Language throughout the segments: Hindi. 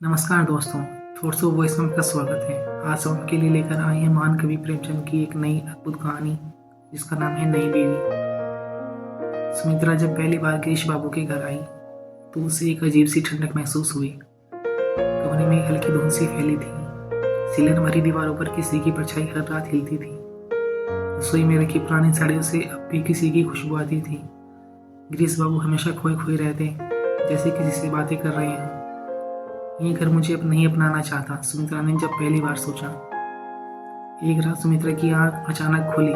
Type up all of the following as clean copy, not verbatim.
नमस्कार दोस्तों, थॉट्स ऑफ वॉइस में आपका स्वागत है। आज हम आपके लिए लेकर आए हैं महान कवि प्रेमचंद की एक नई अद्भुत कहानी जिसका नाम है नई बीवी। सुमित्रा जब पहली बार गिरीश बाबू के घर आई तो उसे एक अजीब सी ठंडक महसूस हुई। कमरे में हल्की धुंध सी फैली थी। सीलन भरी दीवारों पर किसी की परछाई हर रात हिलती थी। रसोई में रखी पुरानी साड़ियों से अब भी किसी की खुशबू आती थी। गिरीश बाबू हमेशा खोए खोए रहते, जैसे किसी से बातें कर रहे हैं। ये घर मुझे अब नहीं अपनाना चाहता, सुमित्रा ने जब पहली बार सोचा। एक रात सुमित्रा की आंख अचानक खुली।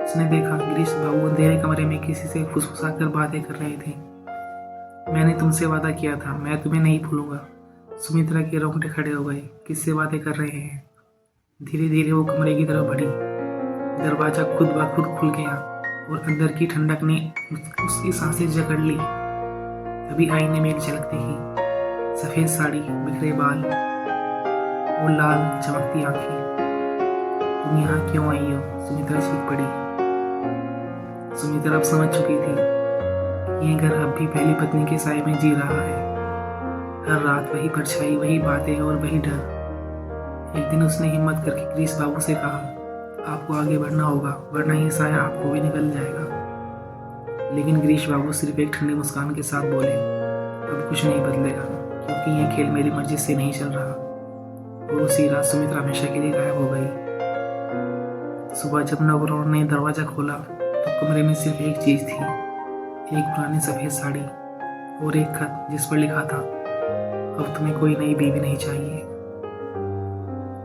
उसने देखा गिरीश बाबू अंधेरे कमरे में किसी से फुसफुसा कर बातें कर रहे थे। मैंने तुमसे वादा किया था, मैं तुम्हें नहीं भूलूंगा। सुमित्रा के रोंगटे खड़े हो गए। किससे बातें कर रहे हैं? धीरे धीरे वो कमरे की तरफ बढ़ी। दरवाजा खुद ब खुद खुल गया और अंदर की ठंडक ने उसकी सांसें जकड़ ली। तभी आईने में एक झलक दिखी। सफेद साड़ी, बिखरे बाल और लाल चमकती आंखें। तुम यहाँ क्यों आई हो? सुमित्रा चीख पड़ी। सुमित्रा अब समझ चुकी थी कि ये घर अब भी पहली पत्नी के साए में जी रहा है। हर रात वही परछाई, वही बातें और वही डर। एक दिन उसने हिम्मत करके गिरीश बाबू से कहा, आपको आगे बढ़ना होगा वरना ये साया आपको भी निकल जाएगा। लेकिन गिरीश बाबू सिर्फ एक ठंडी मुस्कान के साथ बोले, अब कुछ नहीं बदलेगा क्योंकि ये खेल मेरी मर्जी से नहीं चल रहा। और उसी रात सुमित्रा हमेशा के लिए गायब हो गई। सुबह जब नौकरों ने दरवाजा खोला तो कमरे में सिर्फ एक चीज थी, एक पुरानी सफेद साड़ी और एक खत जिस पर लिखा था, अब तुम्हें कोई नई बीवी नहीं चाहिए।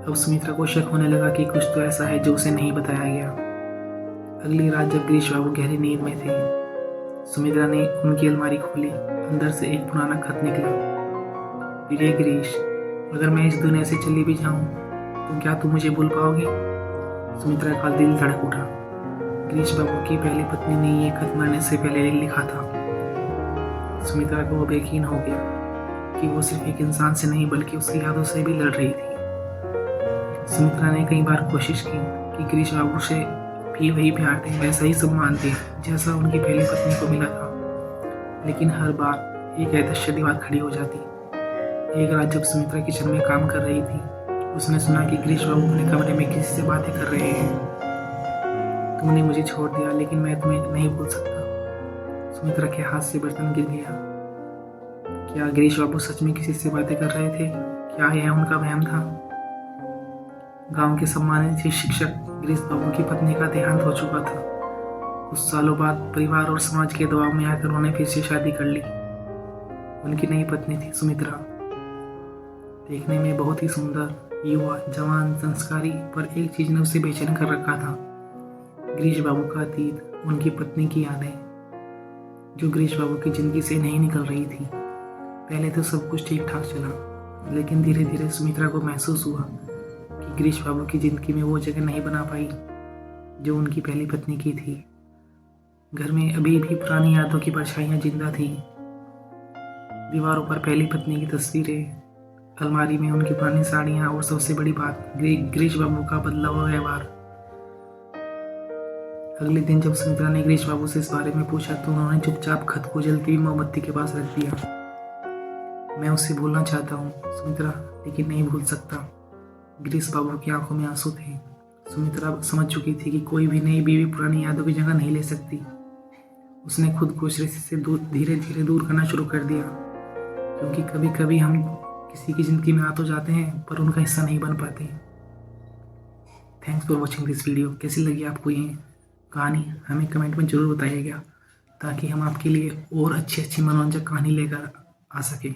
अब सुमित्रा को शक होने लगा कि कुछ तो ऐसा है जो उसे नहीं बताया गया। अगली रात जब गिरीश बाबू गहरी नींद में थे, सुमित्रा ने उनकी अलमारी खोली। अंदर से एक पुराना खत निकला। प्रिय गिरीश, अगर मैं इस दुनिया से चली भी जाऊं तो क्या तुम मुझे भूल पाओगे? सुमित्रा का दिल धड़क उठा। गिरीश बाबू की पहली पत्नी ने ये खत मरने से पहले लिखा था। सुमित्रा को अब यकीन हो गया कि वो सिर्फ एक इंसान से नहीं बल्कि उसकी यादों से भी लड़ रही थी। सुमित्रा ने कई बार कोशिश की कि गिरीश बाबू से भी वही प्यार थे, वैसा ही सम्मान थे जैसा उनकी पहली पत्नी को मिला था, लेकिन हर बार एक अदृश्य दीवार खड़ी हो जाती। एक रात जब सुमित्रा किचन में काम कर रही थी, उसने सुना कि गिरीश बाबू अपने कमरे में किसी से बातें कर रहे हैं। तुमने मुझे छोड़ दिया लेकिन मैं तुम्हें नहीं भूल सकता। सुमित्रा के हाथ से बर्तन गिर गया। क्या गिरीश बाबू सच में किसी से बातें कर रहे थे? क्या यह उनका वहम था? गांव के सम्मानित शिक्षक गिरीश बाबू की पत्नी का देहांत हो चुका था। कुछ सालों बाद परिवार और समाज के दबाव में आकर उन्होंने फिर से शादी कर ली। उनकी नई पत्नी थी सुमित्रा। देखने में बहुत ही सुंदर, युवा, जवान, संस्कारी, पर एक चीज ने उसे बेचैन कर रखा था। गिरीश बाबू का अतीत, उनकी पत्नी की यादें जो गिरीश बाबू की जिंदगी से नहीं निकल रही थी। पहले तो सब कुछ ठीक ठाक चला, लेकिन धीरे धीरे सुमित्रा को महसूस हुआ कि गिरीश बाबू की जिंदगी में वो जगह नहीं बना पाई जो उनकी पहली पत्नी की थी। घर में अभी भी पुरानी यादों की परछाइयां जिंदा थी। दीवारों पर पहली पत्नी की तस्वीरें, अलमारी में उनकी पुरानी साड़ियां और सबसे बड़ी बात, गिरीश बाबू का बदला हुआ व्यवहार। अगले दिन जब सुमित्रा ने गिरीश बाबू से इस बारे में पूछा तो उन्होंने चुपचाप खत को जलती हुई मोमबत्ती के पास रख दिया। मैं उससे भूलना चाहता हूँ सुमित्रा, लेकिन नहीं भूल सकता। गिरीश बाबू की आंखों में आंसू थे। सुमित्रा समझ चुकी थी कि कोई भी नई बीवी पुरानी यादों की जगह नहीं ले सकती। उसने खुद को इस रिश्ते से धीरे धीरे दूर करना शुरू कर दिया, क्योंकि कभी कभी हम किसी की जिंदगी में आ तो जाते हैं पर उनका हिस्सा नहीं बन पाते। Thanks for watching this video. कैसी लगी आपको ये कहानी? हमें कमेंट में ज़रूर बताइएगा ताकि हम आपके लिए और अच्छी अच्छी मनोरंजक कहानी लेकर आ सकें।